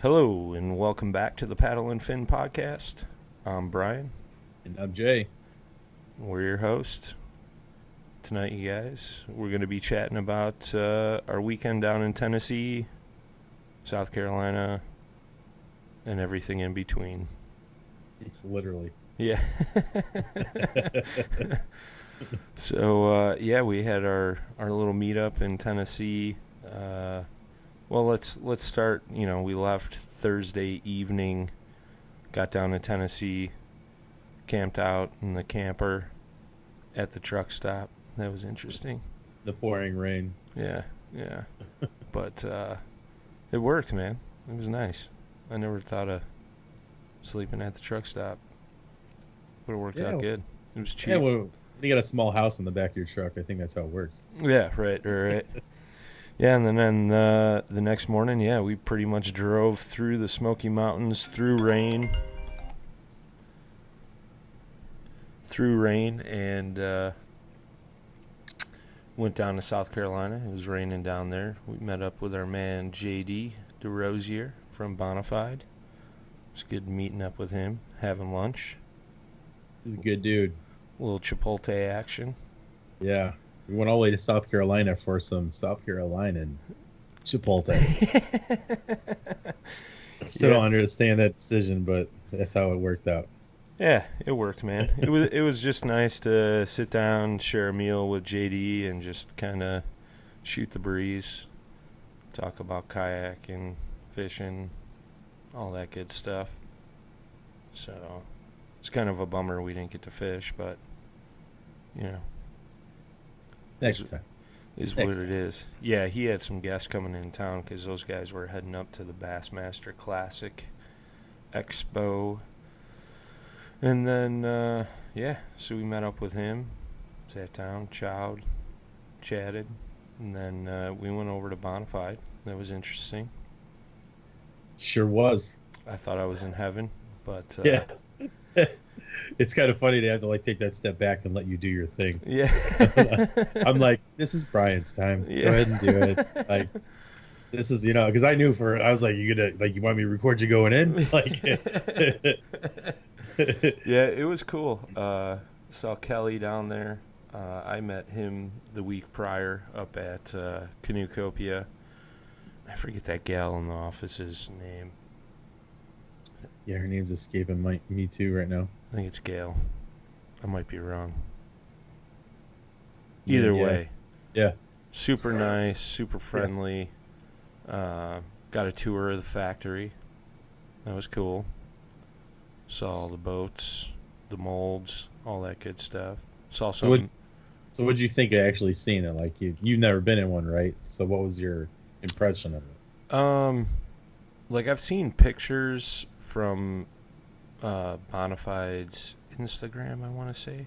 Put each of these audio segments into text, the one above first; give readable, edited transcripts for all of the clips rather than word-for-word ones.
Hello, and welcome back to the Paddle and Fin podcast. I'm Brian. And I'm Jay. We're your host. Tonight, you guys, we're going to be chatting about our weekend down in Tennessee, South Carolina, and everything in between. Literally. Yeah. So, we had our little meetup in Tennessee. Well, let's start. We left Thursday evening, got down to Tennessee, camped out in the camper at the truck stop. That was interesting. The pouring rain. Yeah. But it worked, man. It was nice. I never thought of sleeping at the truck stop, but it worked out good. It was Yeah, cheap. well, you got a small house in the back of your truck. I think that's how it works. Yeah, right. Yeah, and then the next morning, we pretty much drove through the Smoky Mountains through rain, and went down to South Carolina. It was raining down there. We met up with our man JD Derossier from Bonafide. It was good meeting up with him, having lunch. He's a good dude. A little Chipotle action. Yeah. We went all the way to South Carolina for some South Carolina Chipotle. Still don't understand that decision, but that's how it worked out. Yeah, it worked, man. It was just nice to sit down, share a meal with JD, and just kind of shoot the breeze, talk about kayaking, fishing, all that good stuff. So it's kind of a bummer we didn't get to fish, but Next time. is what it is. Yeah, he had some guests coming in town because those guys were heading up to the Bassmaster Classic Expo. And then, so we met up with him, sat down, chowed, chatted, and then we went over to Bonafide. That was interesting. Sure was. I thought I was in heaven, but Yeah. It's kind of funny to have to take that step back and let you do your thing. yeah. I'm like, this is Brian's time. Yeah. Go ahead and do it. This is, because I knew I was like, you want me to record you going in? Yeah, it was cool. Saw Kelly down there. I met him the week prior up at Canoecopia. I forget that gal in the office's name. Yeah, her name's escaping me too right now. I think it's Gail. I might be wrong. Either way. Yeah. Super nice, super friendly. Got a tour of the factory. That was cool. Saw all the boats, the molds, all that good stuff. Saw some. So what'd you think of actually seeing it? You've never been in one, right? So what was your impression of it? I've seen pictures from Bonafide's Instagram, I want to say,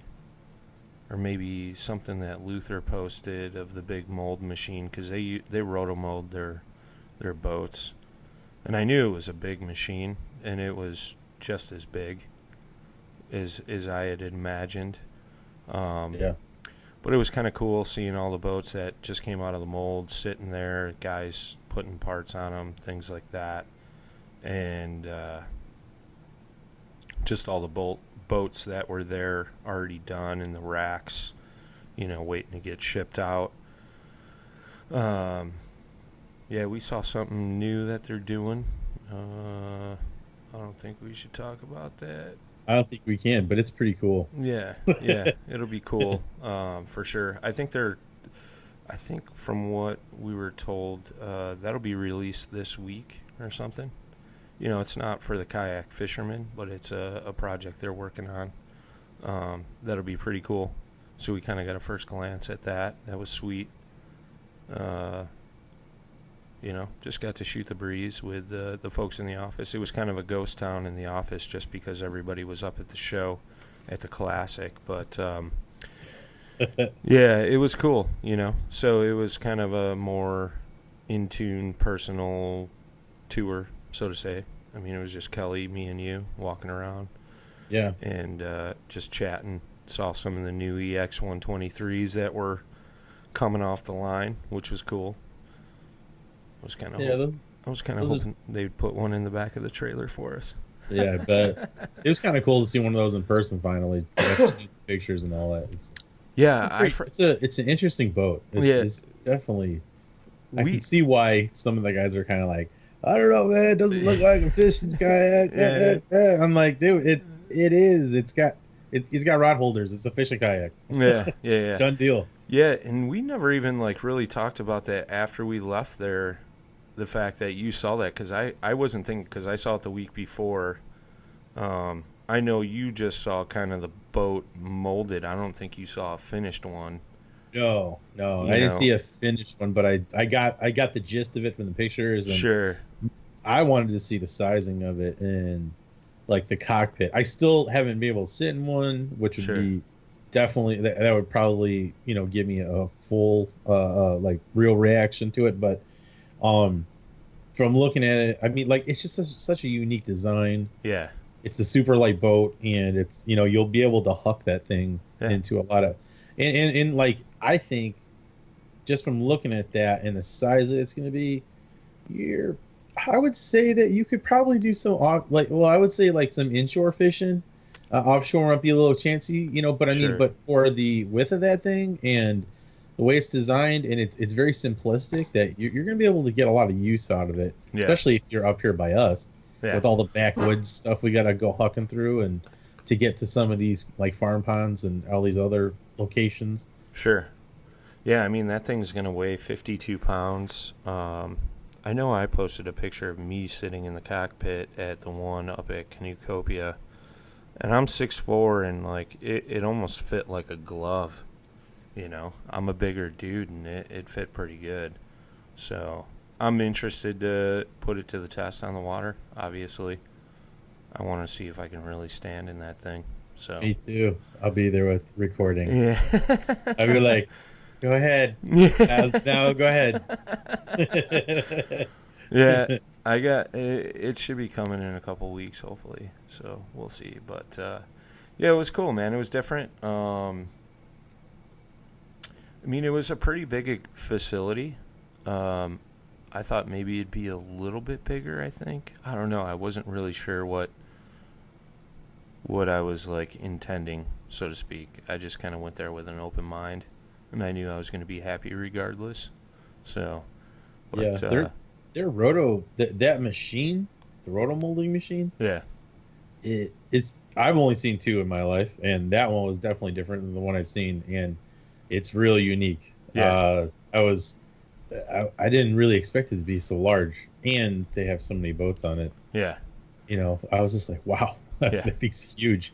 or maybe something that Luther posted of the big mold machine, because they rotomold their boats, and I knew it was a big machine, and it was just as big as I had imagined. Yeah. But it was kind of cool seeing all the boats that just came out of the mold sitting there, guys putting parts on them, things like that. And just all the boats that were there already done in the racks, waiting to get shipped out. We saw something new that they're doing. I don't think we should talk about that. I don't think we can, but it's pretty cool. Yeah, it'll be cool for sure. I think from what we were told, that'll be released this week or something. It's not for the kayak fishermen, but it's a project they're working on. That'll be pretty cool. So we kind of got a first glance at that. That was sweet. Just got to shoot the breeze with the folks in the office. It was kind of a ghost town in the office just because everybody was up at the show at the Classic. But, yeah, it was cool, So it was kind of a more in-tune, personal tour, so to say. I mean, it was just Kelly, me, and you walking around. Yeah. And just chatting. Saw some of the new EX 123s that were coming off the line, which was cool. I was kind of I was kind of hoping they'd put one in the back of the trailer for us. Yeah, but it was kind of cool to see one of those in person finally. After seeing pictures and all that. It's an interesting boat. It's definitely. I can see why some of the guys are kind of like, I don't know, man. It doesn't look like a fishing kayak. I'm like, dude, it is. It's got rod holders. It's a fishing kayak. Yeah. Done deal. Yeah, and we never even like really talked about that after we left there. The fact that you saw that, because I wasn't thinking, because I saw it the week before. I know you just saw kind of the boat molded. I don't think you saw a finished one. No, I didn't see a finished one, but I got the gist of it from the pictures. And sure. I wanted to see the sizing of it and like the cockpit. I still haven't been able to sit in one, which would be definitely that would probably give me a full like real reaction to it. But from looking at it, I mean, like it's just such a unique design. Yeah. It's a super light boat, and it's you'll be able to huck that thing into a lot of, and like I think, just from looking at that and the size that it's going to be, I would say that you could probably do some I would say like some inshore fishing, offshore might be a little chancy, but I mean, but for the width of that thing and the way it's designed, and it's very simplistic, that you're going to be able to get a lot of use out of it, especially if you're up here by us. With all the backwoods stuff we got to go hucking through and to get to some of these like farm ponds and all these other locations. Sure. Yeah, I mean, that thing's going to weigh 52 pounds. I know I posted a picture of me sitting in the cockpit at the one up at Canucopia, and I'm 6'4", and like it almost fit like a glove. I'm a bigger dude, and it fit pretty good. So I'm interested to put it to the test on the water, obviously. I want to see if I can really stand in that thing. So me too. I'll be there with recording. Yeah. I'll be like, go ahead. Now go ahead. Yeah, I got it should be coming in a couple weeks, hopefully. So we'll see. But yeah, it was cool, man. It was different. I mean, it was a pretty big facility. I thought maybe it'd be a little bit bigger, I think. I don't know. I wasn't really sure what I was like intending, so to speak. I just kind of went there with an open mind, and I knew I was going to be happy regardless. So, but, yeah, their roto that machine, the roto molding machine. Yeah, it's I've only seen two in my life, and that one was definitely different than the one I've seen, and it's really unique. Yeah. I didn't really expect it to be so large and to have so many boats on it. Yeah. I was just like, wow, that thing's huge.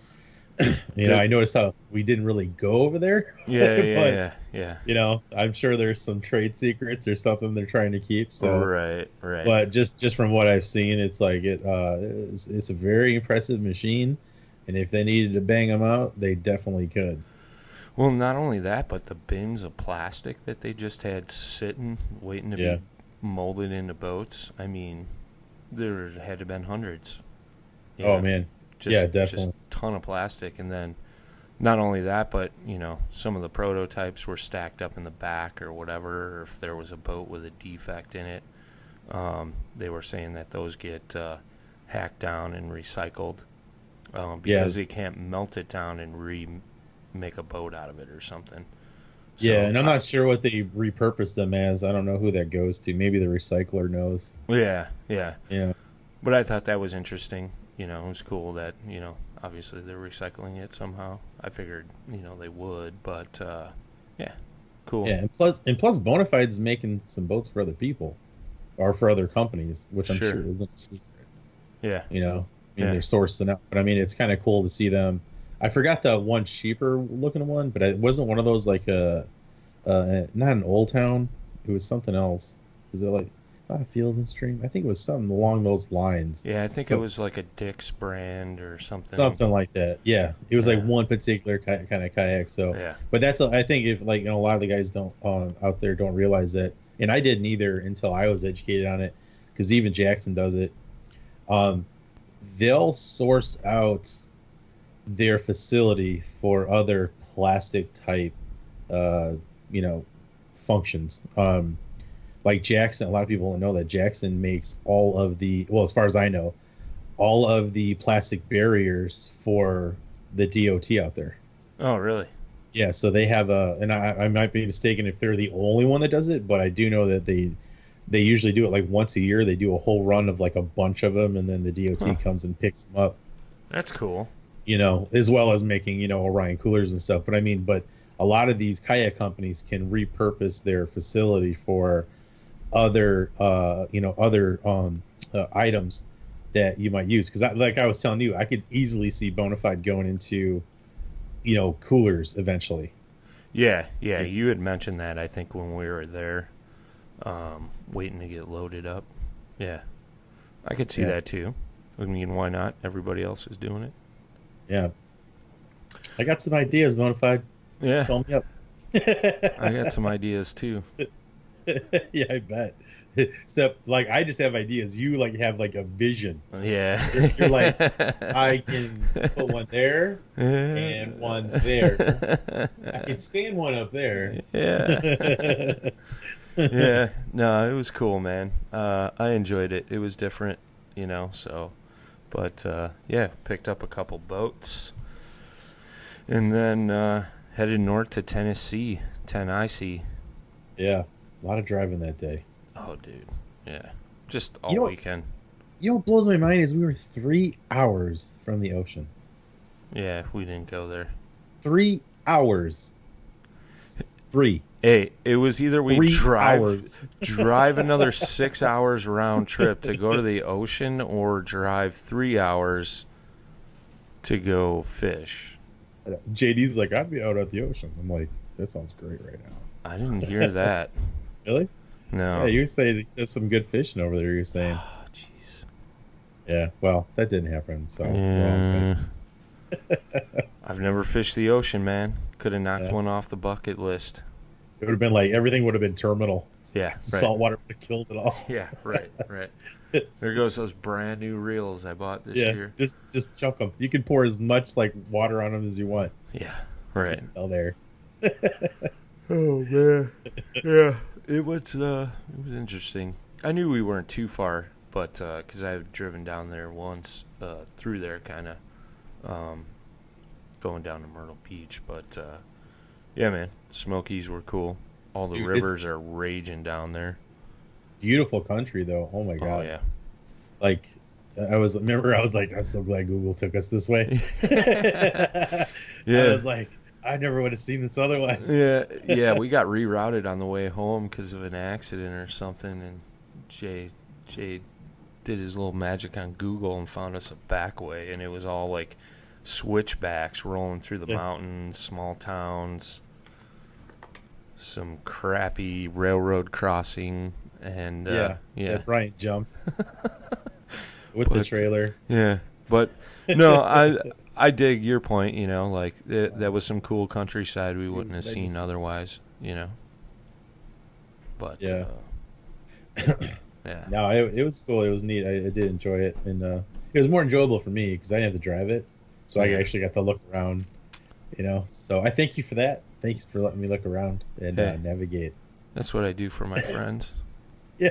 Dude. I noticed how we didn't really go over there. Yeah. I'm sure there's some trade secrets or something they're trying to keep. So right. But just from what I've seen, it's like it's a very impressive machine, and if they needed to bang them out, they definitely could. Well, not only that, but the bins of plastic that they just had sitting, waiting to be molded into boats. I mean, there had to have been hundreds. Man. Definitely. Just a ton of plastic. And then not only that, but, some of the prototypes were stacked up in the back or whatever, or if there was a boat with a defect in it. They were saying that those get hacked down and recycled because they can't melt it down and make a boat out of it or something. So, and I'm not sure what they repurpose them as. I don't know who that goes to. Maybe the recycler knows. Yeah. But I thought that was interesting. It was cool that, obviously they're recycling it somehow. I figured, they would, but cool. Yeah, and plus Bonafide's making some boats for other people or for other companies, which I'm sure isn't a secret. Yeah. They're sourcing out. But I mean, it's kind of cool to see them. I forgot the one cheaper looking one, but it wasn't one of those like not an Old Town. It was something else. Was it like not a Field and Stream? I think it was something along those lines. Yeah, I think it was like a Dick's brand or something. Something like that. Yeah, it was like one particular kind of kayak. So, but that's I think if like a lot of the guys don't out there don't realize that, and I didn't either until I was educated on it, because even Jackson does it. They'll source out their facility for other plastic type functions. like Jackson, a lot of people don't know that Jackson makes all of the, well, as far as I know, all of the plastic barriers for the DOT out there. Oh, really? Yeah, so they have and I might be mistaken if they're the only one that does it, but I do know that they usually do it like once a year. They do a whole run of like a bunch of them, and then the DOT comes and picks them up. That's cool. As well as making, Orion coolers and stuff. But I mean, but a lot of these kayak companies can repurpose their facility for other, other items that you might use. Because like I was telling you, I could easily see Bonafide going into, coolers eventually. Yeah. You had mentioned that, I think, when we were there, waiting to get loaded up. Yeah. I could see that too. I mean, why not? Everybody else is doing it. Yeah. I got some ideas, Bonafide. Yeah. Call me up. I got some ideas too. Yeah, I bet. Except, like, I just have ideas. You, like, have, like, a vision. Yeah. You're like, I can put one there and one there. I can stand one up there. Yeah. Yeah. No, it was cool, man. I enjoyed it. It was different, so. But, picked up a couple boats. And then headed north to Tennessee, Tennessee. Yeah. A lot of driving that day. Oh, dude. Yeah. Just all weekend. What blows my mind is we were 3 hours from the ocean. Yeah, we didn't go there. 3 hours. 3. Hey, it was either we drive another 6 hours round trip to go to the ocean or drive 3 hours to go fish. JD's like, I'd be out at the ocean. I'm like, that sounds great right now. I didn't hear that. Really? No. Yeah, you say there's some good fishing over there, you're saying. Oh, jeez. Yeah, well, that didn't happen, so. Yeah. I've never fished the ocean, man. Could have knocked one off the bucket list. It would have been like, everything would have been terminal. Yeah, right. Salt water would have killed it all. Yeah, right. There goes those brand new reels I bought this year. Just chuck them. You can pour as much like water on them as you want. Yeah, right. All there. Oh man, yeah. It was interesting. I knew we weren't too far, but because I've driven down there once, through there, kind of, going down to Myrtle Beach. But yeah, man, Smokies were cool. All the rivers are raging down there. Beautiful country, though. Oh my god. Oh yeah. Like, I was like, I'm so glad Google took us this way. Yeah. I was like, I never would have seen this otherwise. Yeah. We got rerouted on the way home because of an accident or something, and Jay did his little magic on Google and found us a back way, and it was all like switchbacks rolling through the mountains, small towns, some crappy railroad crossing, and that Bryant jump with the trailer. Yeah, but no, I dig your point. Like that was some cool countryside we wouldn't have seen otherwise. But yeah. Yeah. No, it was cool. It was neat. I did enjoy it, and it was more enjoyable for me because I didn't have to drive it, so I actually got to look around. So I thank you for that. Thanks for letting me look around and navigate. That's what I do for my friends. Yeah.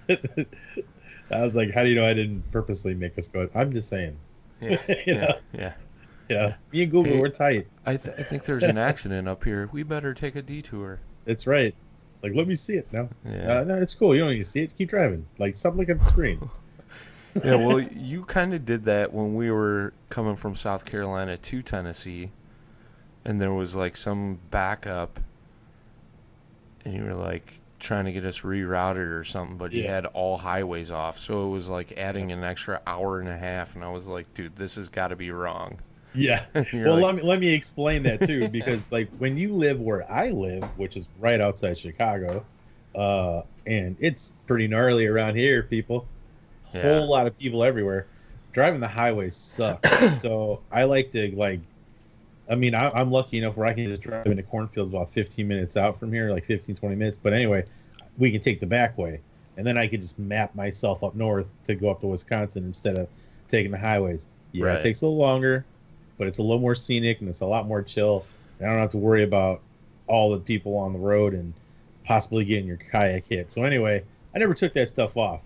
I was like, how do you know I didn't purposely make us go? I'm just saying. Yeah. Yeah. Me and Google, we're tight. I think there's an accident up here. We better take a detour. That's right. Like, let me see it. No. Yeah. No, it's cool. You don't need to see it. Keep driving. Like, stop looking at the screen. Yeah, well, you kind of did that when we were coming from South Carolina to Tennessee, and there was, like, some backup, and you were, like, trying to get us rerouted or something, but you had all highways off, so it was, like, adding an extra hour and a half, and I was like, dude, this has got to be wrong. Yeah. Well, like, let me explain that, too, because, like, when you live where I live, which is right outside Chicago, and it's pretty gnarly around here, people. Whole lot of people everywhere. Driving the highways sucks. So I like to, like, I mean, I'm lucky enough where I can just drive into cornfields about 15 minutes out from here, like 15, 20 minutes. But anyway, we can take the back way. And then I could just map myself up north to go up to Wisconsin instead of taking the highways. Yeah, right. It takes a little longer, but it's a little more scenic and it's a lot more chill. And I don't have to worry about all the people on the road and possibly getting your kayak hit. So anyway, I never took that stuff off.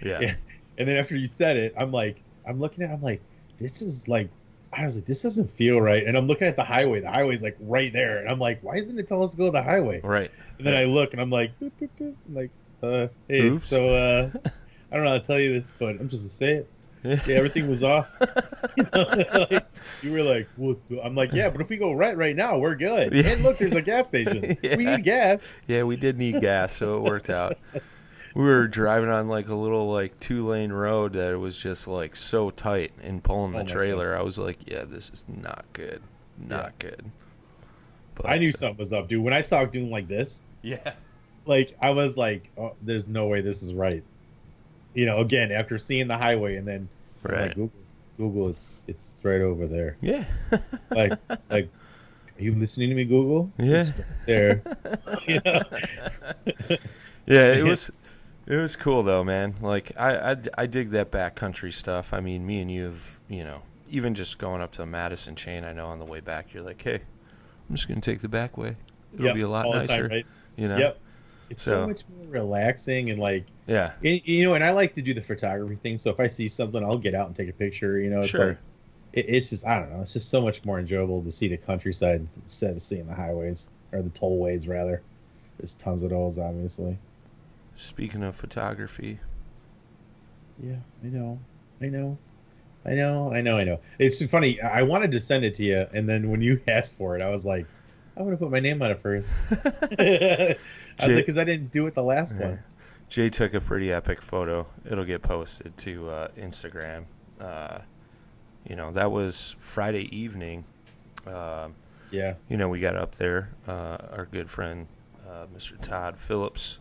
Yeah. Yeah. And then after you said it, I'm looking at it, I'm like, this is like, I was like, this doesn't feel right. And I'm looking at the highway. The highway's like right there. And I'm like, why doesn't it tell us to go to the highway? Right. And then right. I look and I'm like, boop, boop, boop. I'm like, hey, Oops. so I don't know how to tell you this, but I'm just gonna say it. Yeah, everything was off. Like, you were like, what? I'm like, yeah, but if we go right now, we're good. Yeah. And look, there's a gas station. Yeah. We need gas. Yeah, we did need gas, so it worked out. We were driving on like a little like 2-lane road that it was just like so tight and pulling the trailer. I was like, yeah, this is not good. Not good. But I knew something was up, dude. When I saw it doing like this, yeah. Like I was like, oh, there's no way this is right. You know, again, after seeing the highway and then right. like, Google, it's right over there. Yeah. like, are you listening to me, Google? Yeah. It's right there. You know? Yeah, it was cool though, man. Like I dig that backcountry stuff. I mean, me and you have, you know, even just going up to Madison Chain, I know on the way back you're like, hey, I'm just gonna take the back way. It'll be a lot nicer. Time, right? You know. Yep. It's so much more relaxing and like, yeah, you know, and I like to do the photography thing. So if I see something, I'll get out and take a picture. You know, it's sure. like, it's just, I don't know, it's just so much more enjoyable to see the countryside instead of seeing the highways or the tollways rather. There's tons of those, obviously. Speaking of photography. Yeah, I know. It's funny. I wanted to send it to you, and then when you asked for it, I was like, I want to put my name on it first. I was like, because I didn't do it the last one. Jay took a pretty epic photo. It'll get posted to Instagram. You know, that was Friday evening. Yeah. You know, we got up there. Our good friend, Mr. Todd Phillips,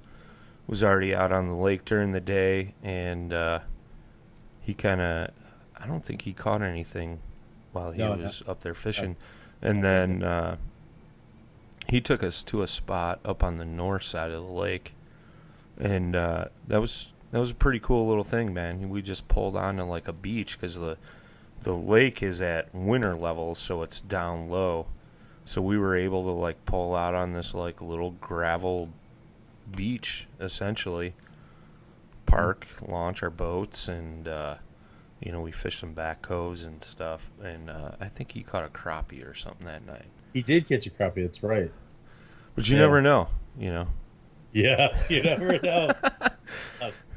was already out on the lake during the day, and he kind of, I don't think he caught anything while he was up there fishing. And then he took us to a spot up on the north side of the lake, and that was a pretty cool little thing, man. We just pulled onto like a beach because the lake is at winter level, so it's down low. So we were able to like pull out on this like little gravel beach, essentially, park, launch our boats, and you know, we fished some back coves and stuff. And I think he caught a crappie or something that night. He did catch a crappie, that's right. But you never know, you know. Yeah, you never know.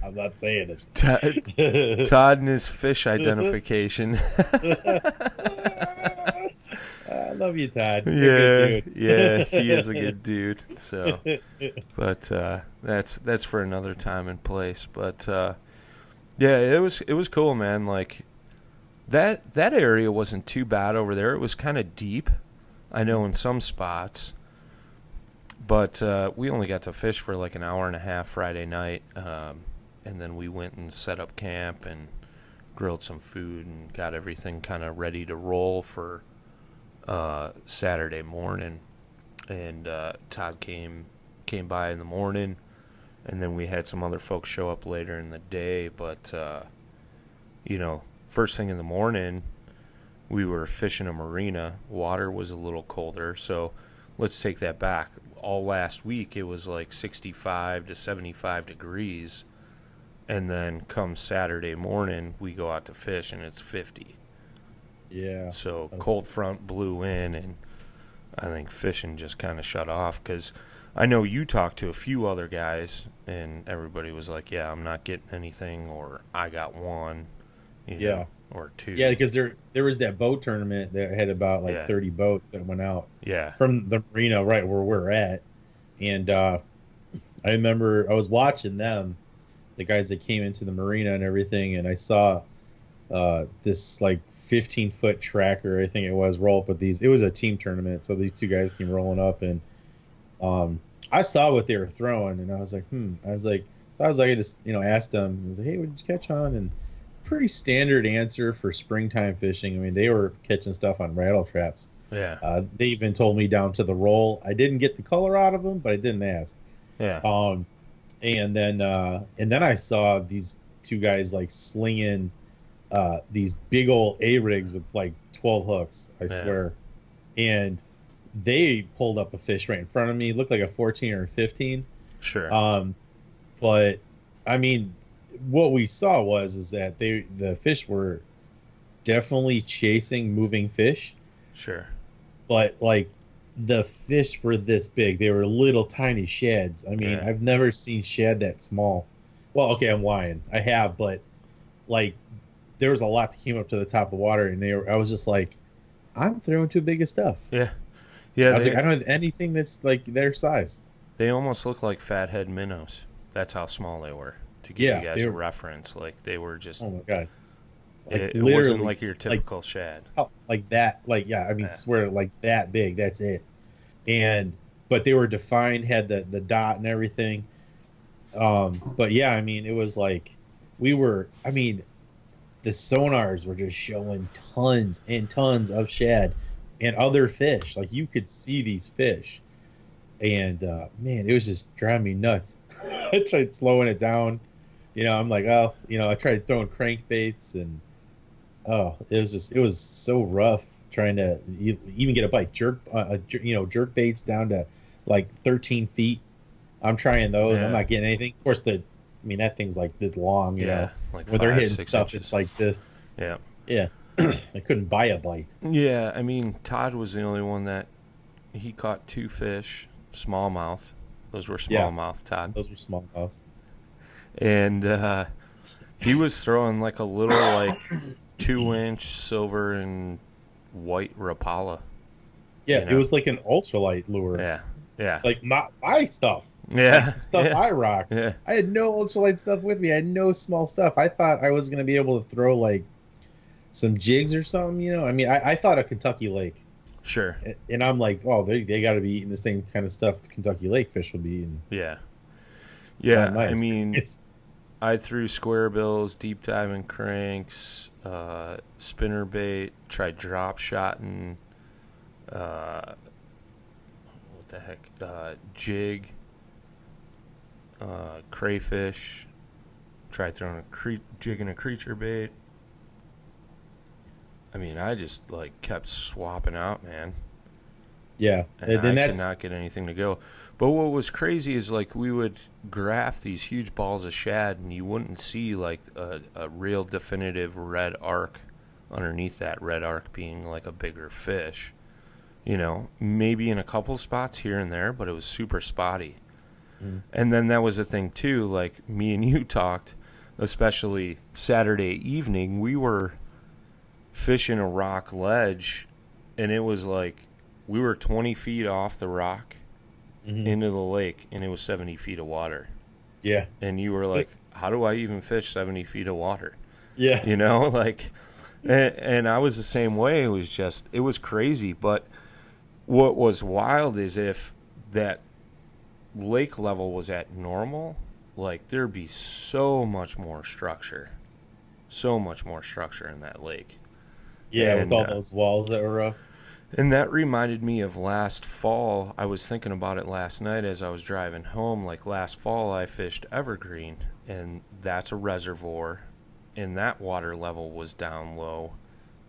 I'm not saying it. Todd and his fish identification. I love you, Todd. Yeah, yeah, he is a good dude. So, but that's for another time and place. But yeah, it was cool, man. Like that area wasn't too bad over there. It was kind of deep, I know, in some spots. But we only got to fish for like an hour and a half Friday night, and then we went and set up camp and grilled some food and got everything kind of ready to roll for Saturday morning. And Todd came by in the morning, and then we had some other folks show up later in the day. But you know, first thing in the morning, we were fishing a marina. Water was a little colder, so let's take that back. All last week it was like 65 to 75 degrees, and then come Saturday morning we go out to fish and it's 50. Yeah. So cold front blew in, and I think fishing just kind of shut off, because I know you talked to a few other guys and everybody was like, yeah, I'm not getting anything, or I got one, you know, or two. Yeah, because there was that boat tournament that had about like 30 boats that went out from the marina right where we're at. And I remember I was watching them, the guys that came into the marina and everything, and I saw this like 15-foot tracker, I think it was, roll up with these. It was a team tournament, so these two guys came rolling up, and I saw what they were throwing, and I was like, I just, you know, asked them, I was like, hey, what did you catch on? And pretty standard answer for springtime fishing. I mean, they were catching stuff on rattle traps. Yeah. They even told me down to the roll. I didn't get the color out of them, but I didn't ask. Yeah. And then I saw these two guys like slinging these big old A-rigs with like 12 hooks, I swear. And they pulled up a fish right in front of me. It looked like a 14 or a 15. Sure. But I mean, what we saw is that the fish were definitely chasing moving fish, Sure. but like the fish were this big. They were little tiny shads. I mean, Yeah. I've never seen shad that small. Well, okay, I'm lying. I have, but like there was a lot that came up to the top of the water, and I was just like, I'm throwing too big of stuff. Yeah. Yeah. I was like, I don't have anything that's like their size. They almost look like fathead minnows. That's how small they were. To give you Yeah, guys they a were. reference, like they were just. Oh my god, like It wasn't literally, like your like typical shad. like that. Like yeah, I mean, Yeah. swear like that big. That's it. And but they were defined, had the dot and everything. But yeah, I mean, it was like we were. I mean, the sonars were just showing tons and tons of shad and other fish. Like you could see these fish, and man, it was just driving me nuts. I tried slowing it down. I'm like, oh, I tried throwing crankbaits, and oh, it was so rough trying to even get a bite. Jerk baits down to like 13 feet. I'm trying those. I'm Yeah. not getting anything. Of course, I mean, that thing's like this long, Yeah. Like when they're five, hitting six stuff, it's inches. like this. Yeah. Yeah. I couldn't buy a bite. Yeah. I mean, Todd was the only one that he caught 2 fish, smallmouth. Those were Yeah. smallmouth, Todd. Those were smallmouth. And he was throwing like a little, like 2-inch silver and white Rapala. Yeah, it was like an ultralight lure. Yeah. Yeah. Like my stuff. Like Yeah. the stuff Yeah. I rock. Yeah. I had no ultralight stuff with me. I had no small stuff. I thought I was gonna be able to throw like some jigs or something. I mean, I thought a Kentucky Lake, Sure. and I'm like, oh, they got to be eating the same kind of stuff the Kentucky Lake fish would be eating. Yeah. Yeah. Not my I mean, experience. I threw square bills, deep diving cranks, spinner bait, tried drop shotting, what the heck, jig, crayfish, tried throwing jig and a creature bait. I mean, I just like kept swapping out, man. Yeah, And and then I could that's not get anything to go. But what was crazy is like we would graph these huge balls of shad, and you wouldn't see like a real definitive red arc underneath that red arc being like a bigger fish. Maybe in a couple spots here and there, but it was super spotty. mm, And then that was the thing too. Like me and you talked, especially Saturday evening, we were fishing a rock ledge, and it was like we were 20 feet off the rock mhm. into the lake, and it was 70 feet of water. Yeah, And you were like, how do I even fish 70 feet of water? yeah, Like, and I was the same way. It was crazy. But what was wild is if that lake level was at normal, like there'd be so much more structure in that lake. yeah. And With all those walls that were rough. And that reminded me of last fall. I was thinking about it last night as I was driving home. Like last fall, I fished Evergreen, and that's a reservoir, and that water level was down low,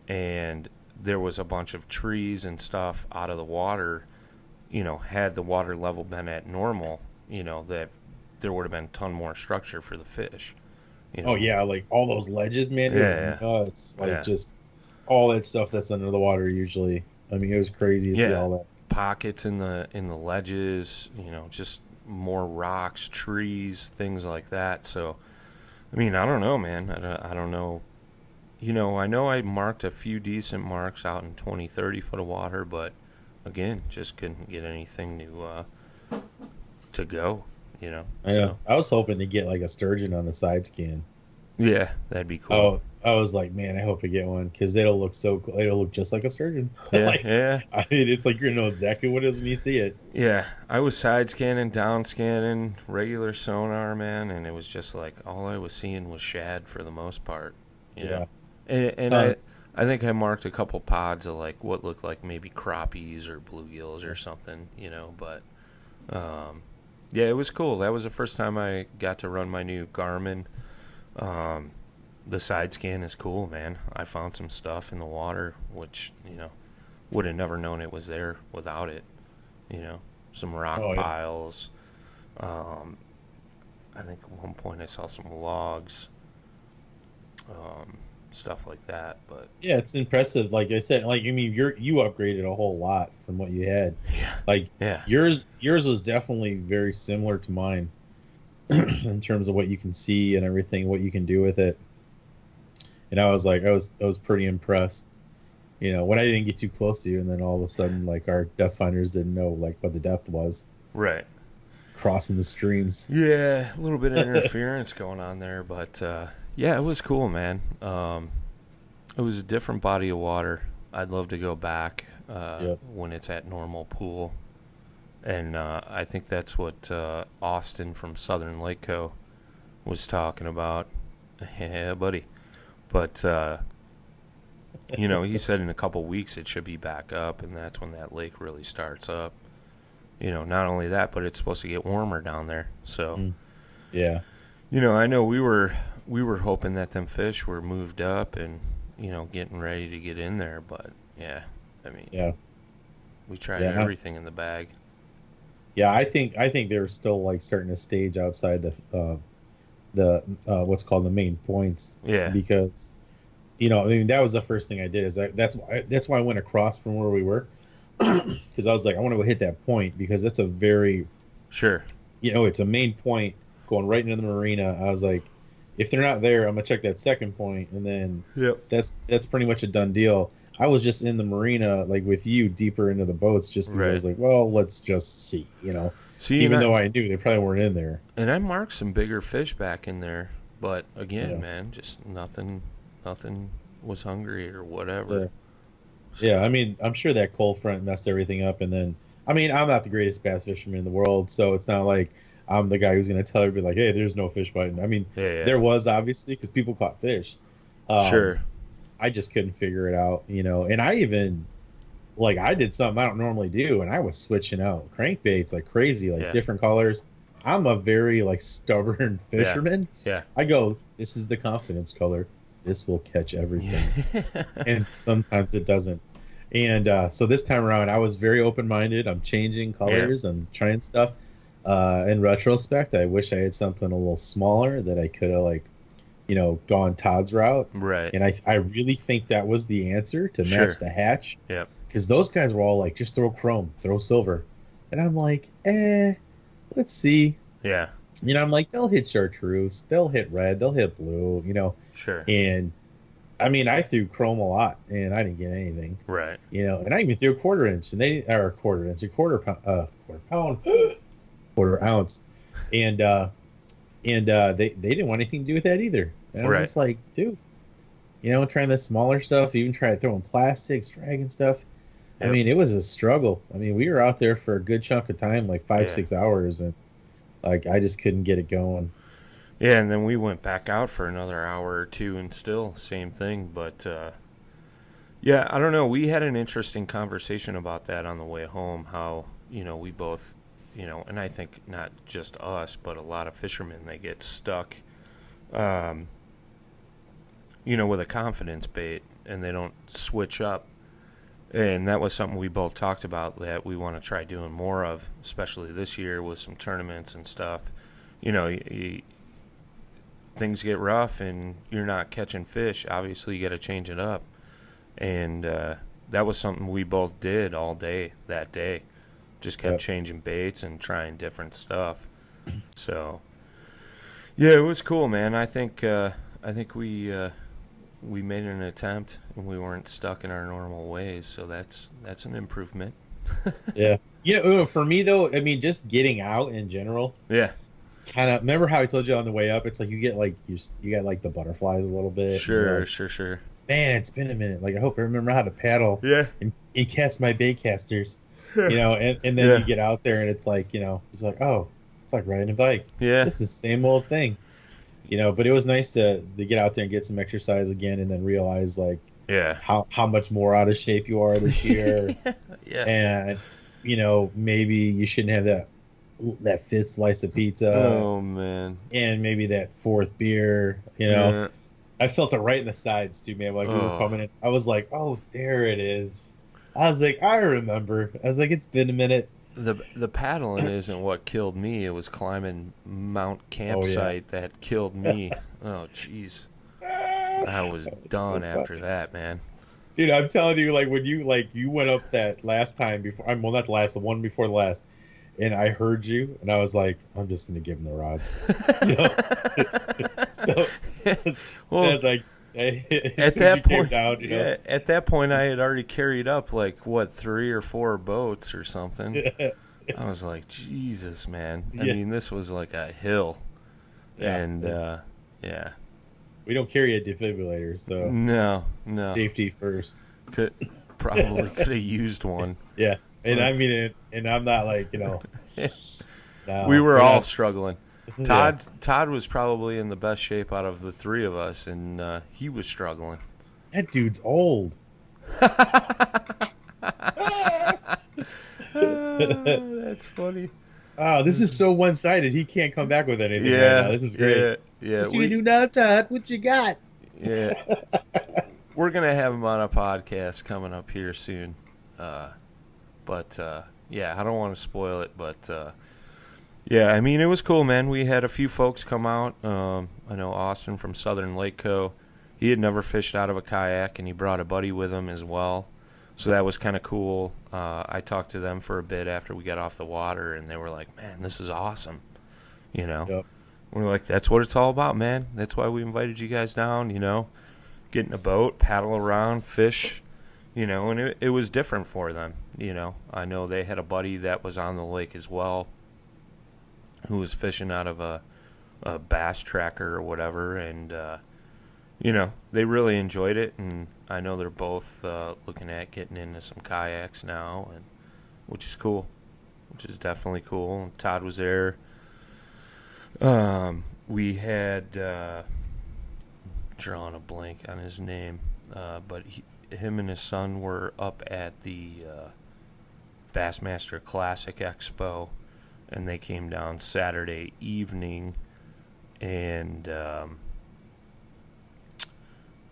and there was a bunch of trees and stuff out of the water. Had the water level been at normal, that there would have been a ton more structure for the fish. Oh yeah, like all those ledges, man. It Yeah, was nuts. Like yeah. just all that stuff that's under the water usually. I mean, it was crazy to see all that. Pockets in the ledges, just more rocks, trees, things like that. So, I mean, I don't know, man. I don't know. I know I marked a few decent marks out in 20, 30 foot of water, but again, just couldn't get anything to go. I know. So I was hoping to get like a sturgeon on the side scan. yeah, that'd be cool. Oh, I was like, man, I hope I get one because it'll look so cool. It'll look just like a sturgeon. Yeah, Like, yeah. I mean, it's like you're gonna know exactly what it is when you see it. Yeah, I was side scanning, down scanning, regular sonar, man, and it was just like all I was seeing was shad for the most part. Yeah. And Tons. I think I marked a couple pods of like what looked like maybe crappies or bluegills or something, but yeah, it was cool. That was the first time I got to run my new Garmin. The side scan is cool, man. I found some stuff in the water which would have never known it was there without it. Some rock Oh, yeah. piles, I think at one point I saw some logs, stuff like that. But Yeah, it's impressive. Like I said, like I mean, you upgraded a whole lot from what you had. yeah, Like yeah, yours was definitely very similar to mine in terms of what you can see and everything, what you can do with it. And I was pretty impressed. When I didn't get too close to you, and then all of a sudden, like our depth finders didn't know like what the depth was right. crossing the streams. Yeah, a little bit of interference going on there, but yeah, it was cool, man. It was a different body of water. I'd love to go back Yep. when it's at normal pool, and I think that's what Austin from Southern Lake Co. was talking about. Yeah, buddy. But he said in a couple weeks it should be back up, and that's when that lake really starts up. Not only that, but it's supposed to get warmer down there. So, Yeah. I know we were hoping that them fish were moved up and getting ready to get in there, but yeah, I mean, Yeah. we tried Yeah. everything in the bag. Yeah, I think they're still like starting to stage outside the what's called the main points. Yeah. Because I mean that was the first thing I did is that's why I went across from where we were because I was like I want to go hit that point because that's a very Sure. it's a main point going right into the marina. I was like if they're not there I'm gonna check that second point and then Yep. that's pretty much a done deal. I was just in the marina like with you deeper into the boats just because I was like well let's just see See, even though I knew they probably weren't in there. and I marked some bigger fish back in there, but again, Yeah. man, just nothing was hungry or whatever. Yeah. So, Yeah, I mean, I'm sure that cold front messed everything up. And then, I mean, I'm not the greatest bass fisherman in the world, so it's not like I'm the guy who's going to tell everybody, like, hey, there's no fish biting. I mean, yeah. there was obviously because people caught fish. Sure. I just couldn't figure it out, And I even, like, I did something I don't normally do, and I was switching out crankbaits like crazy, like Yeah. different colors. I'm a very, like, stubborn fisherman. Yeah. I go, this is the confidence color. This will catch everything. And sometimes it doesn't. And so this time around, I was very open-minded. I'm changing colors. I'm trying stuff. In retrospect, I wish I had something a little smaller that I could have, like, gone Todd's route. Right. And I really think that was the answer to Sure. match the hatch. Yep. Because those guys were all like, just throw chrome, throw silver. And I'm like, let's see. Yeah. I'm like, they'll hit chartreuse, they'll hit red, they'll hit blue, Sure. And I mean, I threw chrome a lot, and I didn't get anything. Right. And I even threw a quarter inch, and they are a quarter inch, a quarter pound, quarter ounce, and they didn't want anything to do with that either. And I was just like, dude, trying the smaller stuff, even trying throwing plastics, dragging stuff. Yep. I mean, it was a struggle. I mean, we were out there for a good chunk of time, like 5-6 hours, and like I just couldn't get it going. Yeah, and then we went back out for another hour or two and still same thing. But, yeah, I don't know. We had an interesting conversation about that on the way home, how, we both, and I think not just us, but a lot of fishermen, they get stuck, with a confidence bait and they don't switch up. And that was something we both talked about that we want to try doing more of, especially this year with some tournaments and stuff. Things get rough and you're not catching fish. Obviously, you got to change it up. And that was something we both did all day that day. Just kept changing baits and trying different stuff. So, yeah, it was cool, man. I think we made an attempt and we weren't stuck in our normal ways. So that's an improvement. Yeah. For me though, I mean, just getting out in general. Yeah. Kind of remember how I told you on the way up, it's like you get like you got like the butterflies a little bit. Sure. Man, it's been a minute. Like I hope I remember how to paddle. Yeah. And cast my bait casters. And then you get out there and it's like, it's like, oh, it's like riding a bike. Yeah. It's the same old thing. But it was nice to get out there and get some exercise again and then realize like how much more out of shape you are this year. Yeah. And maybe you shouldn't have that fifth slice of pizza. Oh man. And maybe that fourth beer, Yeah. I felt it right in the sides too, man. Like we were coming in. I was like, oh, there it is. I was like, I remember. I was like, it's been a minute. the paddling isn't what killed me. It was climbing Mount Campsite that killed me. Oh, jeez. I was done after that, man. Dude, I'm telling you, like when you went up that last time before, well, not the last, the one before the last, and I heard you, and I was like, I'm just gonna give him the rods, you know. So, well, I was like, at that point, down, you know? at that point, I had already carried up like what 3 or 4 boats or something. Yeah. I was like, Jesus, man. I Yeah. mean, this was like a hill, and yeah. We don't carry a defibrillator, so no, safety first. Could have used one. Yeah, and I mean, and I'm not like, you know. No, we were all struggling. Yeah. Todd was probably in the best shape out of the 3 of us, and he was struggling. That dude's old. That's funny. Oh, this is so one-sided. He can't come back with anything right now. This is great. Yeah. What you do now, Todd? What you got? Yeah. We're going to have him on a podcast coming up here soon. But I don't want to spoil it. But, I mean, it was cool, man. We had a few folks come out. I know Austin from Southern Lake Co. He had never fished out of a kayak, and he brought a buddy with him as well. So that was kind of cool. I talked to them for a bit after we got off the water, and they were like, man, this is awesome. You know? Yep. We're like, that's what it's all about, man. That's why we invited you guys down, you know? Get in a boat, paddle around, fish, you know, and it was different for them, you know. I know they had a buddy that was on the lake as well who was fishing out of a bass tracker or whatever, and, you know, they really enjoyed it, and I know they're both looking at getting into some kayaks now, and which is cool, which is definitely cool. And Todd was there. We had drawn a blank on his name, but him and his son were up at the Bassmaster Classic Expo, and they came down Saturday evening, and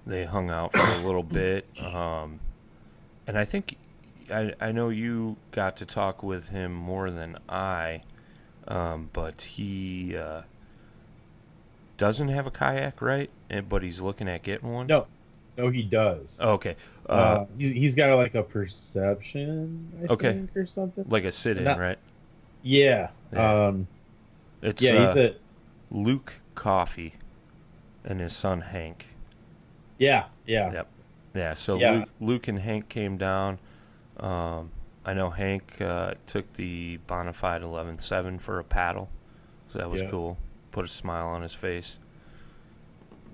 they hung out for a little bit. And I think I know you got to talk with him more than I. But he doesn't have a kayak, right? But he's looking at getting one? No, he does. Oh, okay. He's got like a perception, I think, or something. Like a sit-in, right? Yeah. It's he's a Luke Coffey and his son Hank. Yeah. Yep. Yeah, so Luke and Hank came down. I know Hank took the Bonafide 11.7 for a paddle, so that was cool. Put a smile on his face.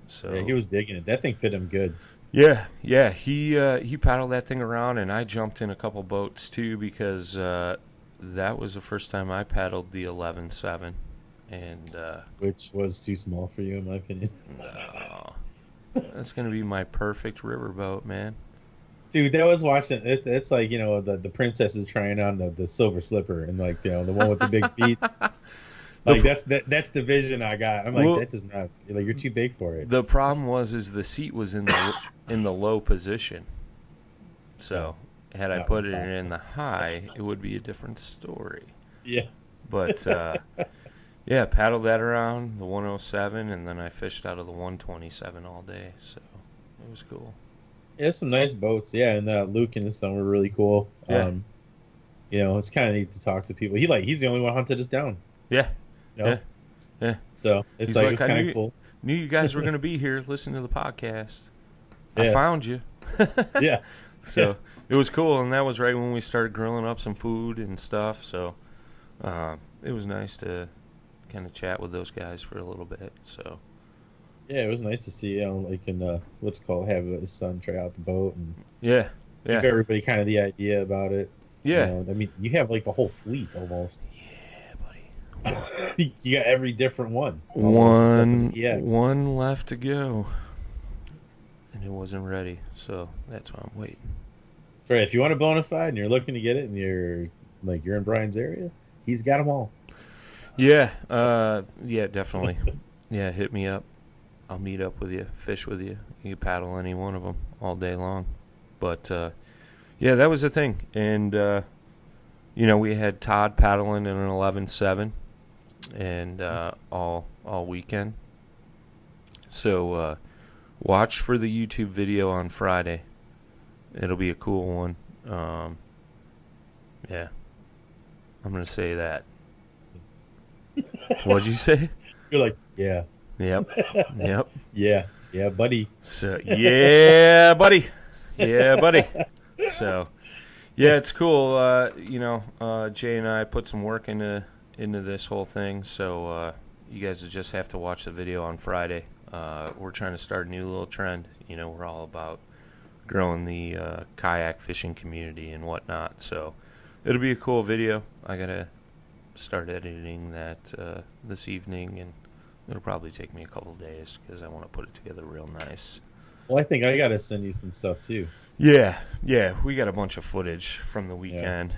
So he was digging it. That thing fit him good. Yeah. He paddled that thing around, and I jumped in a couple boats too because that was the first time I paddled the 11.7, and which was too small for you, in my opinion. No, that's gonna be my perfect riverboat, man. Dude, that was watching. It's like, you know, the princess is trying on the silver slipper, and like, you know, the one with the big feet. Like that's the vision I got. I'm like, that does not, like, you're too big for it. The problem is the seat was in the low position. So had I put it in the high, it would be a different story. Yeah. But paddled that around the 107, and then I fished out of the 127 all day. So it was cool. Yeah, some nice boats. Yeah, and Luke and his son were really cool. Yeah. You know, it's kind of neat to talk to people. He's the only one who hunted us down. Yeah. You know? Yeah. So it's like kind of cool. Knew you guys were going to be here. Listen to the podcast. Yeah. I found you. Yeah. So it was cool, and that was right when we started grilling up some food and stuff. So it was nice to kind of chat with those guys for a little bit. So. Yeah, it was nice to see, you know, like, in have his son try out the boat and give everybody kind of the idea about it. Yeah. You know, I mean, you have like a whole fleet almost. Yeah, buddy. You got every different one. One left to go, and it wasn't ready, so that's why I'm waiting. Right, if you want a Bonafide and you're looking to get it, and you're in Brian's area, he's got them all. Yeah, definitely. Yeah, hit me up. I'll meet up with you, fish with you. You can paddle any one of them all day long. But, that was the thing. And, we had Todd paddling in an 11.7 and all weekend. So watch for the YouTube video on Friday. It'll be a cool one. Yeah, I'm gonna say that. What'd you say? You're like, yeah. Yep. Yeah, buddy. So yeah, buddy. Yeah, buddy. So yeah, it's cool. Jay and I put some work into this whole thing. So you guys just have to watch the video on Friday. We're trying to start a new little trend. We're all about growing the kayak fishing community and whatnot. So it'll be a cool video. I gotta start editing that this evening, and it'll probably take me a couple days because I want to put it together real nice. Well, I think I gotta send you some stuff too. Yeah, we got a bunch of footage from the weekend. Yeah.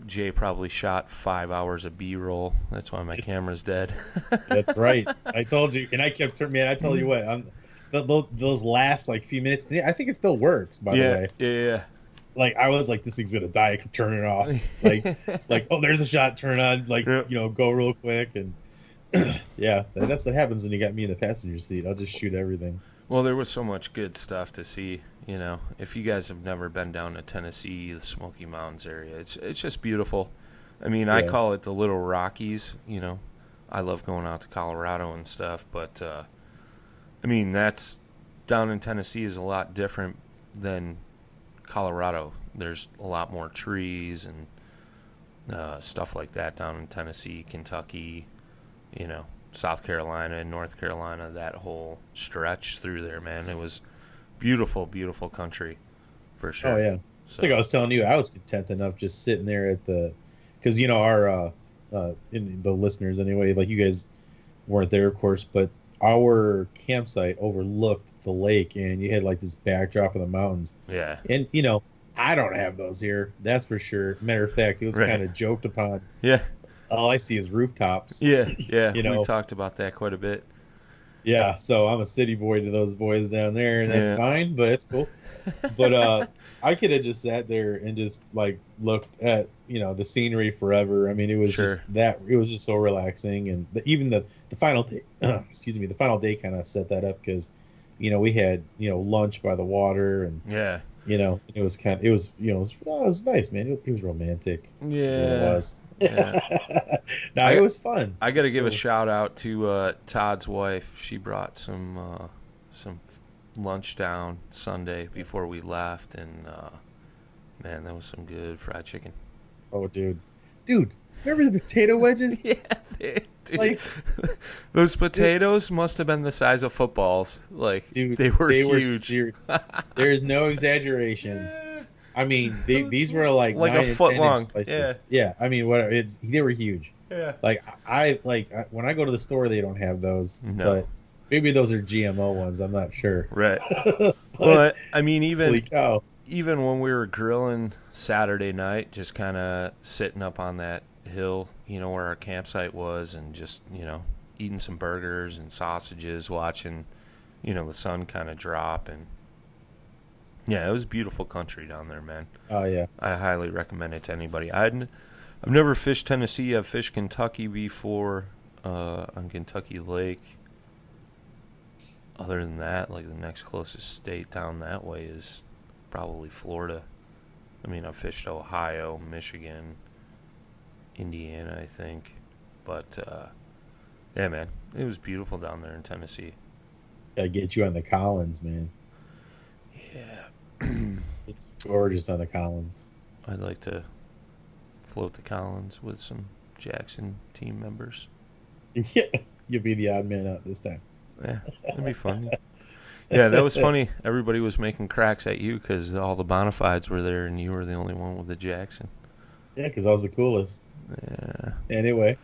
Jay probably shot 5 hours of B-roll. That's why my camera's dead. That's right. I told you, and I kept turning. Man, I tell you what, those last few minutes. I think it still works. By the way. Yeah. Like I was like, this thing's gonna die. I could turn it off. Like oh, there's a shot. Turn on. Go real quick and. Yeah, that's what happens when you got me in the passenger seat. I'll just shoot everything. Well, there was so much good stuff to see. If you guys have never been down to Tennessee, the Smoky Mountains area, it's just beautiful. I mean, I call it the Little Rockies. I love going out to Colorado and stuff, but I mean, that's down in Tennessee is a lot different than Colorado. There's a lot more trees and stuff like that down in Tennessee, Kentucky. South Carolina and North Carolina, that whole stretch through there, man. It was beautiful, beautiful country for sure. Oh, yeah. It's like I was telling you, I was content enough just sitting there at because, our, in the listeners anyway, like you guys weren't there, of course, but our campsite overlooked the lake and you had this backdrop of the mountains. Yeah. And, I don't have those here. That's for sure. Matter of fact, it was kind of joked upon. Yeah. All I see is rooftops. Yeah. We talked about that quite a bit. Yeah, so I'm a city boy to those boys down there, and that's fine, but it's cool. But I could have just sat there and just looked at the scenery forever. I mean, it was just it was just so relaxing, and even the final day, the final day kind of set that up because we had lunch by the water and it was nice, man. It was romantic. Yeah. It was. It was fun. I got to give a shout out to Todd's wife. She brought some lunch down Sunday before we left, and man, that was some good fried chicken. Oh, dude, remember the potato wedges? Yeah, dude. Those potatoes must have been the size of footballs. Dude, they were huge. There's no exaggeration. I mean, these were like a foot long. Yeah. I mean, they were huge. Yeah. When I go to the store, they don't have those. No. But maybe those are GMO ones. I'm not sure. Right. But I mean, even when we were grilling Saturday night, just kind of sitting up on that hill, where our campsite was, and just eating some burgers and sausages, watching, the sun kind of drop and. Yeah, it was beautiful country down there, man. Oh, yeah. I highly recommend it to anybody. I've never fished Tennessee. I've fished Kentucky before on Kentucky Lake. Other than that, the next closest state down that way is probably Florida. I mean, I've fished Ohio, Michigan, Indiana, I think. But, yeah, man, it was beautiful down there in Tennessee. Gotta get you on the Collins, man. Yeah. It's gorgeous on the Collins. I'd like to float the Collins with some Jackson team members. Yeah, you'll be the odd man out this time. Yeah, that'd be fun. Yeah, that was funny. Everybody was making cracks at you because all the Bonafides were there and you were the only one with the Jackson. Yeah, because I was the coolest. Yeah. Anyway.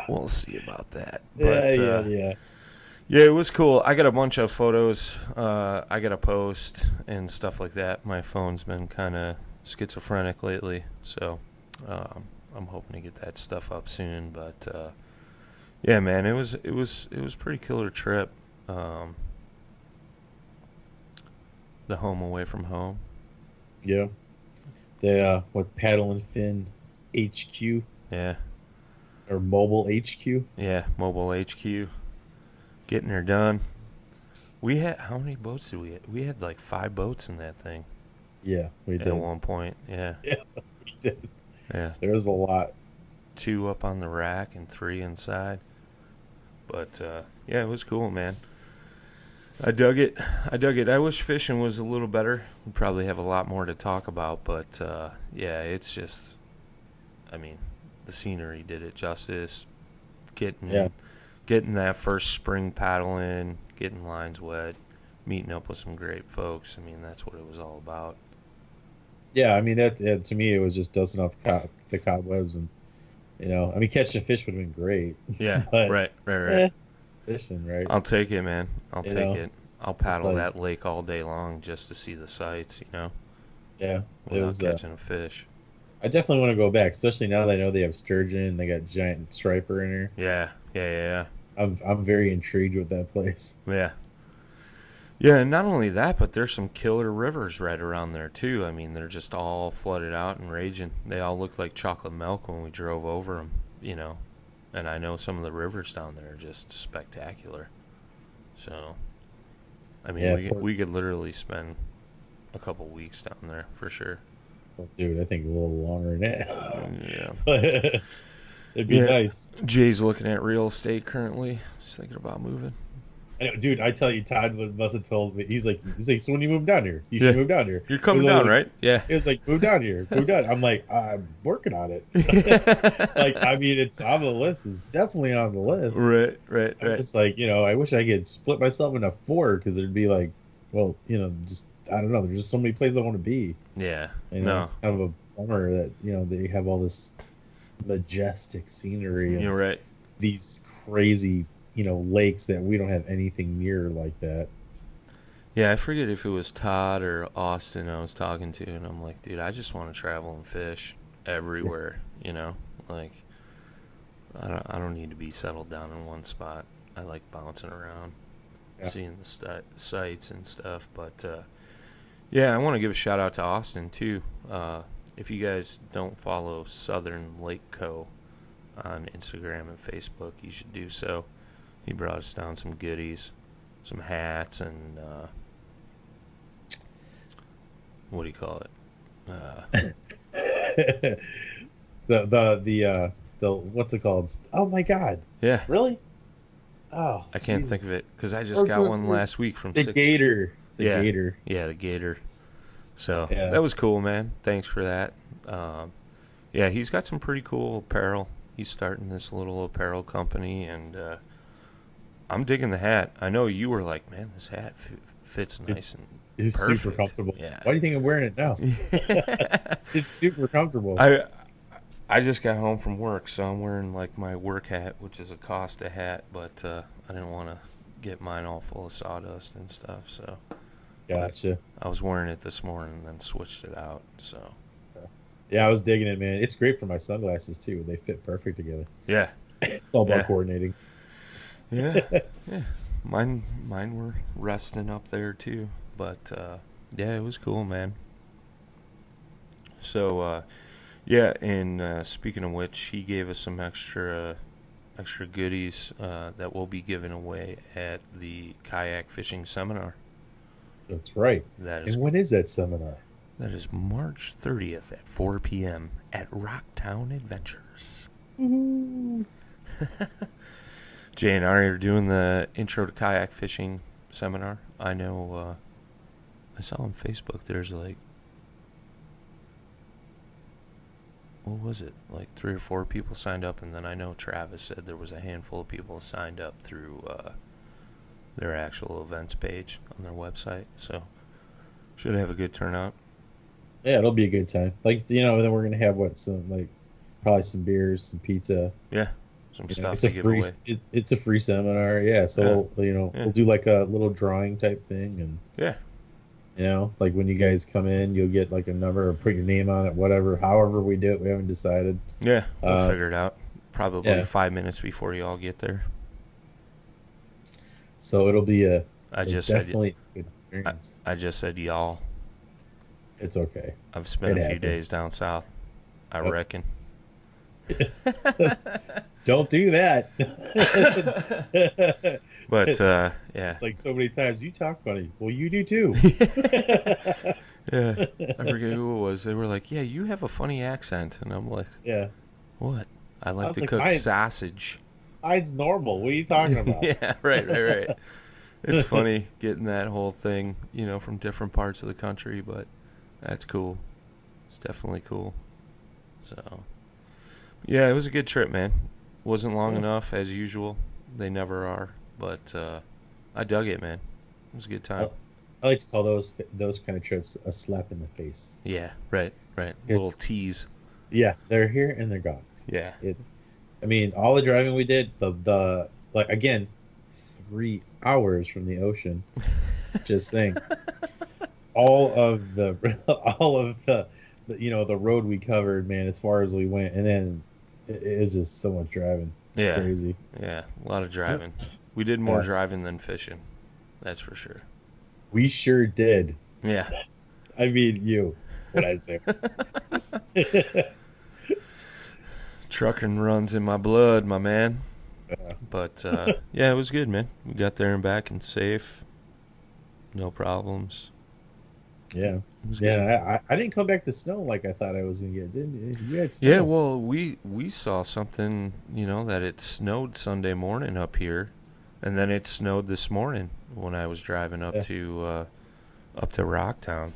We'll see about that. But, yeah. Yeah, it was cool. I got a bunch of photos I got to post and stuff like that. My phone's been kind of schizophrenic lately, so I'm hoping to get that stuff up soon. But yeah, man, it was a pretty killer trip. The home away from home. Yeah. the what Paddle and Fin HQ Yeah. or Mobile HQ. Yeah, Mobile HQ. Getting her done. We had, how many boats did we have? We had like 5 boats in that thing. Yeah, we did. At one point, yeah. Yeah, we did. Yeah. There was a lot. 2 up on the rack and 3 inside. But, yeah, it was cool, man. I dug it. I wish fishing was a little better. We'd probably have a lot more to talk about, but, yeah, it's just, I mean, the scenery did it justice. Getting that first spring paddle in, getting lines wet, meeting up with some great folks. I mean, that's what it was all about. Yeah, I mean that to me it was just dusting off the cobwebs and I mean catching a fish would have been great. Yeah, but right. fishing, right? I'll take it, man. I'll take it. I'll paddle like, that lake all day long just to see the sights, Yeah, without catching a fish. I definitely want to go back, especially now that I know they have sturgeon and they got giant striper in there. Yeah. I'm very intrigued with that place. Yeah. Yeah, and not only that, but there's some killer rivers right around there, too. I mean, they're just all flooded out and raging. They all look like chocolate milk when we drove over them, And I know some of the rivers down there are just spectacular. So, I mean, we could literally spend a couple weeks down there for sure. Well, dude, I think a little longer than that. Yeah. It'd be nice. Jay's looking at real estate currently. He's thinking about moving. I know, dude, I tell you, Todd must have told me. He's like, so when you move down here, you should move down here. You're coming down, right? Yeah. He was like, move down here, move down. I'm like, I'm working on it. Like, I mean, it's on the list. It's definitely on the list. Right. It's like, I wish I could split myself into 4 because it'd be like, well, just I don't know. There's just so many places I want to be. Yeah. It's kind of a bummer that they have all this majestic scenery. You're right. These crazy lakes that we don't have anything near like that. Yeah, I forget if it was Todd or Austin I was talking to, and I'm like, dude, I just want to travel and fish everywhere, Like, I don't need to be settled down in one spot. I like bouncing around, seeing the sights and stuff. But, yeah, I want to give a shout-out to Austin, too. If you guys don't follow Southern Lake Co. on Instagram and Facebook, you should do so. He brought us down some goodies, some hats, and what do you call it? The what's it called? Oh my God! Yeah, really? Oh, I can't think of it because I just got one last week from the Gator. Gator. Yeah, the Gator. So that was cool, man. Thanks for that. Yeah, he's got some pretty cool apparel. He's starting this little apparel company, and I'm digging the hat. I know you were like, man, this hat fits nice and it's perfect. Super comfortable. Yeah. Why do you think I'm wearing it now? It's super comfortable. I just got home from work, so I'm wearing like my work hat, which is a Costa hat, but I didn't want to get mine all full of sawdust and stuff. So gotcha. I was wearing it this morning and then switched it out. So yeah, I was digging it, man. It's great for my sunglasses too. They fit perfect together. Yeah. It's all about coordinating. Yeah. Mine were resting up there too, but yeah, it was cool, man. So yeah, and speaking of which, he gave us some extra goodies that we'll be giving away at the kayak fishing seminar. That's right. And when is that seminar? That is March 30th at 4 p.m. at Rocktown Adventures. Mm-hmm. Jay and I are doing the Intro to Kayak Fishing seminar. I know, I saw on Facebook there's like, what was it? Like 3 or 4 people signed up, and then I know Travis said there was a handful of people signed up through their actual events page on their website. So, should have a good turnout. Yeah, it'll be a good time. Like, then we're gonna have probably some beers, some pizza. Yeah, some stuff to give away. It's a free seminar. Yeah, so we'll do like a little drawing type thing, and like when you guys come in, you'll get like a number or put your name on it, whatever. However we do it, we haven't decided. Yeah, we'll figure it out. Probably 5 minutes before you all get there. So it'll be definitely good experience. I just said y'all. It's okay. I've spent It a few happens. days down south, I reckon. Don't do that. But yeah. It's like so many times you talk funny. Well, you do too. Yeah. I forget who it was. They were like, "Yeah, you have a funny accent," and I'm like, Yeah. "What? I like was to like, cook sausage." Mine's normal. What are you talking about? Yeah, right. It's funny getting that whole thing, from different parts of the country, but that's cool. It's definitely cool. So, yeah, it was a good trip, man. Wasn't long enough, as usual. They never are, but I dug it, man. It was a good time. I like to call those kind of trips a slap in the face. Yeah, right. Little tease. Yeah, they're here and they're gone. Yeah. All the driving we did, the like again, 3 hours from the ocean. Just saying. all of the the road we covered, man, as far as we went, and then it was just so much driving. Yeah. Crazy. Yeah, a lot of driving. We did more driving than fishing. That's for sure. We sure did. Yeah. What I'd say. Trucking runs in my blood, my man. But yeah, it was good, man. We got there and back and safe. No problems. Yeah. Yeah, I didn't come back to snow like I thought I was going to get, didn't you? Had snow. Yeah, well, we saw something, that it snowed Sunday morning up here, and then it snowed this morning when I was driving up to Rocktown.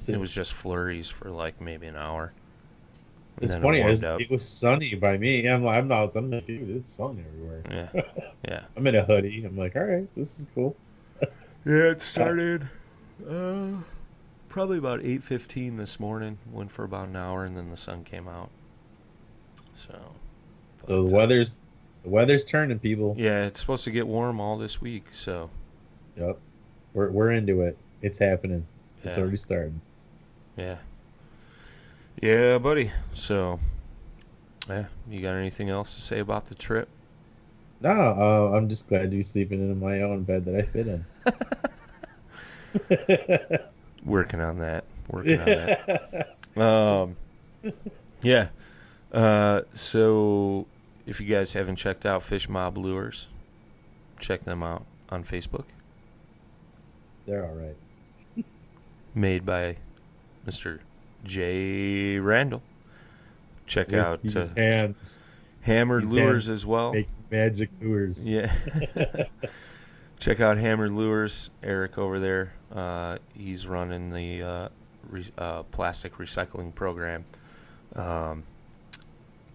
It was just flurries for like maybe an hour. It's funny, it was sunny by me. I'm like, dude, it's sunny everywhere. Yeah. I'm in a hoodie. I'm like, all right, this is cool. Yeah, it started probably about 8:15 this morning. Went for about an hour, and then the sun came out. So the weather's turning, people. Yeah, it's supposed to get warm all this week. So. Yep, we're into it. It's happening. It's already starting. Yeah. Yeah, buddy. So, yeah, you got anything else to say about the trip? No, I'm just glad to be sleeping in my own bed that I fit in. Working on that. Yeah. So, if you guys haven't checked out Fish Mob Lures, check them out on Facebook. They're all right. Made by Mr. J. Randall. Check out his hands. Hammered Lures as well. Make magic lures. Yeah. Check out Hammered Lures. Eric over there. He's running the plastic recycling program.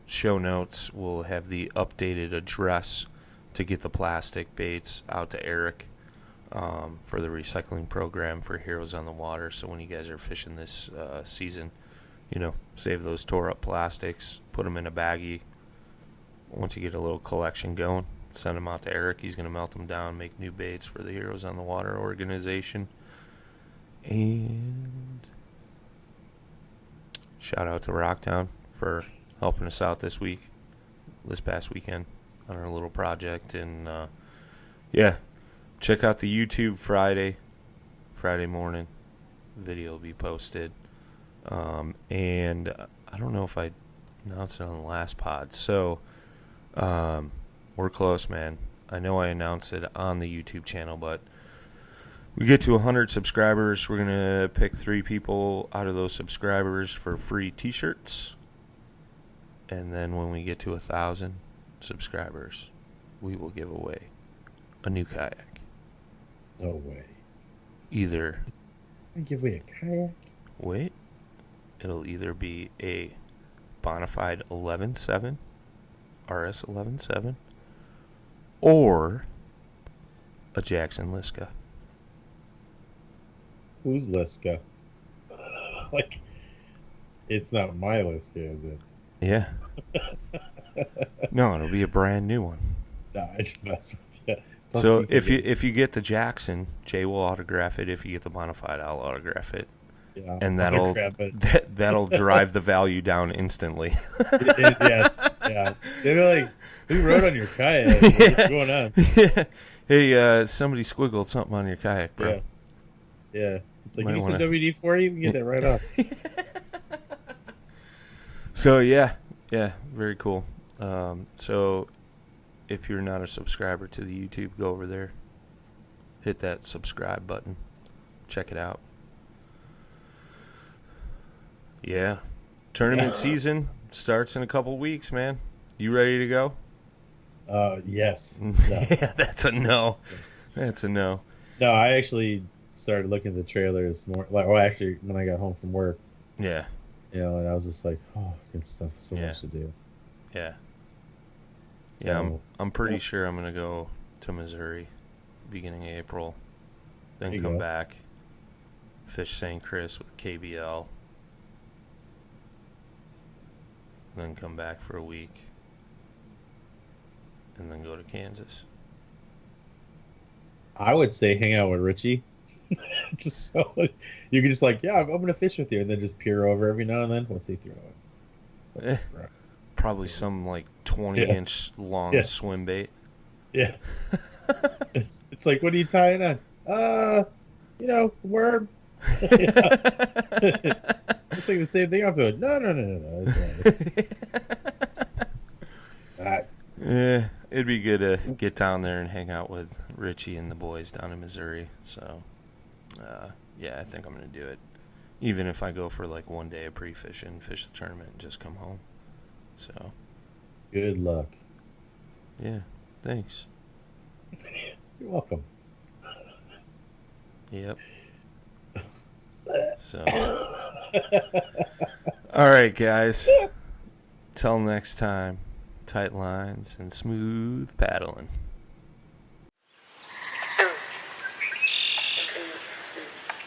Show notes will have the updated address to get the plastic baits out to Eric. For the recycling program for Heroes on the Water. So when you guys are fishing this season, save those tore up plastics, put them in a baggie. Once you get a little collection going, send them out to Eric. He's going to melt them down, make new baits for the Heroes on the Water organization. And shout out to Rocktown for helping us out this past weekend on our little project. And check out the YouTube Friday morning. Video will be posted. And I don't know if I announced it on the last pod. So, we're close, man. I know I announced it on the YouTube channel, but we get to 100 subscribers. We're going to pick 3 people out of those subscribers for free t-shirts. And then when we get to 1,000 subscribers, we will give away a new kayak. No way. Either. I give away a kayak? Wait. It'll either be a Bonafide 11.7, RS 11.7, or a Jackson Liska. Who's Liska? It's not my Liska, is it? Yeah. No, it'll be a brand new one. Nah, I just mess with you. So if you get the Jackson, Jay will autograph it. If you get the Bonafide, I'll autograph it. Yeah, and that'll drive the value down instantly. Yes, yeah. They're like, who wrote on your kayak? What's going on? Yeah. Hey, somebody squiggled something on your kayak, bro. Yeah. It's like, give me some WD-40, you can get that right off. So, yeah, very cool. So, if you're not a subscriber to the YouTube, go over there. Hit that subscribe button. Check it out. Yeah. Tournament season starts in a couple weeks, man. You ready to go? Yes. No. Yeah, that's a no. That's a no. No, I actually started looking at the trailers more. Actually, when I got home from work. Yeah. You know, and I was just like, oh, good stuff. So much to do. Yeah. So, Yeah, I'm pretty sure I'm going to go to Missouri beginning of April. Then come back. Fish St. Chris with KBL. Then come back for a week. And then go to Kansas. I would say hang out with Richie. Just so you can just like, yeah, I'm going to fish with you, and then just peer over every now and then once they throw it. Probably some like 20-inch long swim bait. Yeah. It's like, what are you tying on? Worm. It's like the same thing I'm doing. No. Yeah, it'd be good to get down there and hang out with Richie and the boys down in Missouri. So, I think I'm going to do it. Even if I go for like one day of pre-fishing, fish the tournament, and just come home. So. Good luck. Yeah, thanks. You're welcome. Yep. So. All right, guys. Till next time, tight lines and smooth paddling.